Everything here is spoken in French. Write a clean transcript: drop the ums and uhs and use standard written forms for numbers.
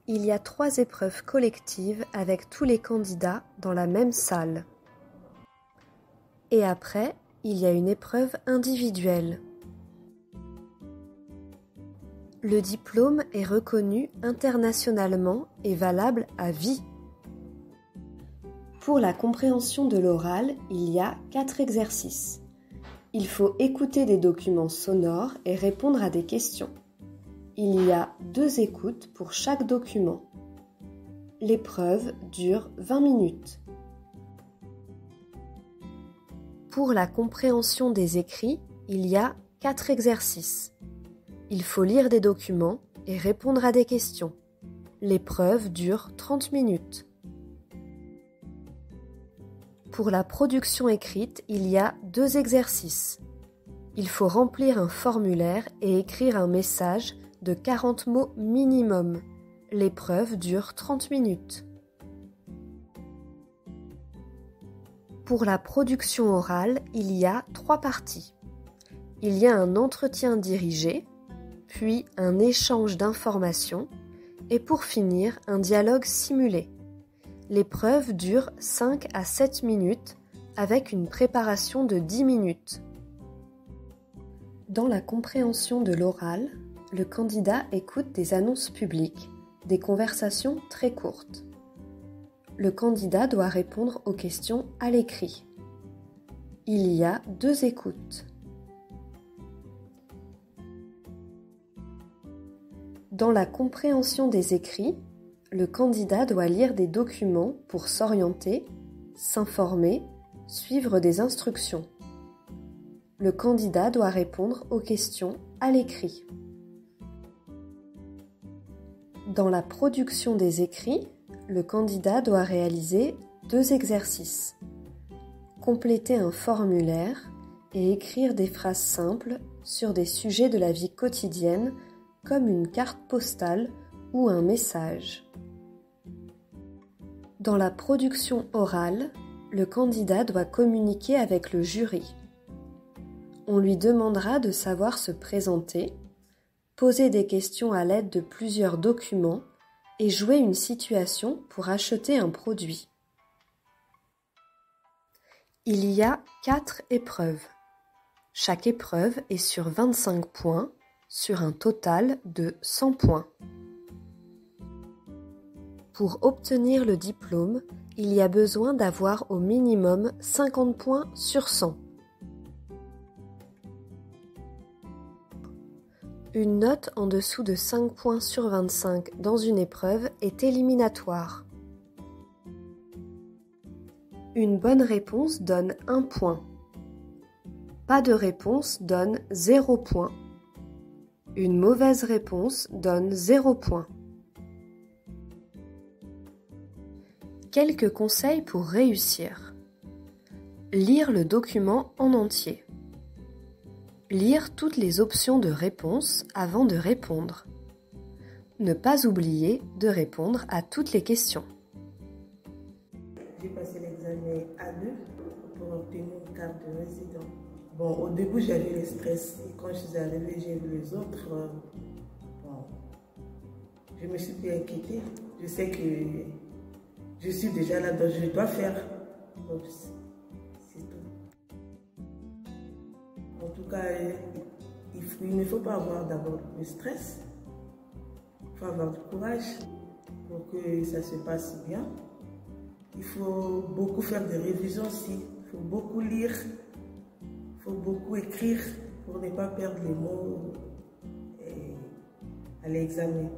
il y a 3 épreuves collectives avec tous les candidats dans la même salle. Et après, il y a une épreuve individuelle. Le diplôme est reconnu internationalement et valable à vie. Pour la compréhension de l'oral, il y a 4 exercices. Il faut écouter des documents sonores et répondre à des questions. Il y a 2 écoutes pour chaque document. L'épreuve dure 20 minutes. Pour la compréhension des écrits, il y a 4 exercices. Il faut lire des documents et répondre à des questions. L'épreuve dure 30 minutes. Pour la production écrite, il y a 2 exercices. Il faut remplir un formulaire et écrire un message de 40 mots minimum. L'épreuve dure 30 minutes. Pour la production orale, il y a 3 parties. Il y a un entretien dirigé, puis un échange d'informations et pour finir, un dialogue simulé. L'épreuve dure 5 à 7 minutes avec une préparation de 10 minutes. Dans la compréhension de l'oral, le candidat écoute des annonces publiques, des conversations très courtes. Le candidat doit répondre aux questions à l'écrit. Il y a 2 écoutes. Dans la compréhension des écrits, le candidat doit lire des documents pour s'orienter, s'informer, suivre des instructions. Le candidat doit répondre aux questions à l'écrit. Dans la production des écrits, le candidat doit réaliser 2 exercices. Compléter un formulaire et écrire des phrases simples sur des sujets de la vie quotidienne comme une carte postale ou un message. Dans la production orale, le candidat doit communiquer avec le jury. On lui demandera de savoir se présenter, poser des questions à l'aide de plusieurs documents et jouer une situation pour acheter un produit. Il y a 4 épreuves. Chaque épreuve est sur 25 points, sur un total de 100 points. Pour obtenir le diplôme, il y a besoin d'avoir au minimum 50 points sur 100. Une note en dessous de 5 points sur 25 dans une épreuve est éliminatoire. Une bonne réponse donne 1 point. Pas de réponse donne 0 point. Une mauvaise réponse donne 0 point. Quelques conseils pour réussir. Lire le document en entier. Lire toutes les options de réponse avant de répondre. Ne pas oublier de répondre à toutes les questions. J'ai passé l'examen A2 pour obtenir une carte de résident. Bon, au début, j'avais le stress. Et quand je suis arrivée, j'ai vu les autres. Je me suis plus inquiétée. Je sais que je suis déjà là, donc je dois faire. Donc, c'est tout. En tout cas, il ne faut pas avoir d'abord le stress. Il faut avoir du courage pour que ça se passe bien. Il faut beaucoup faire des révisions aussi. Il faut beaucoup lire. Il faut beaucoup écrire pour ne pas perdre les mots à l'examen.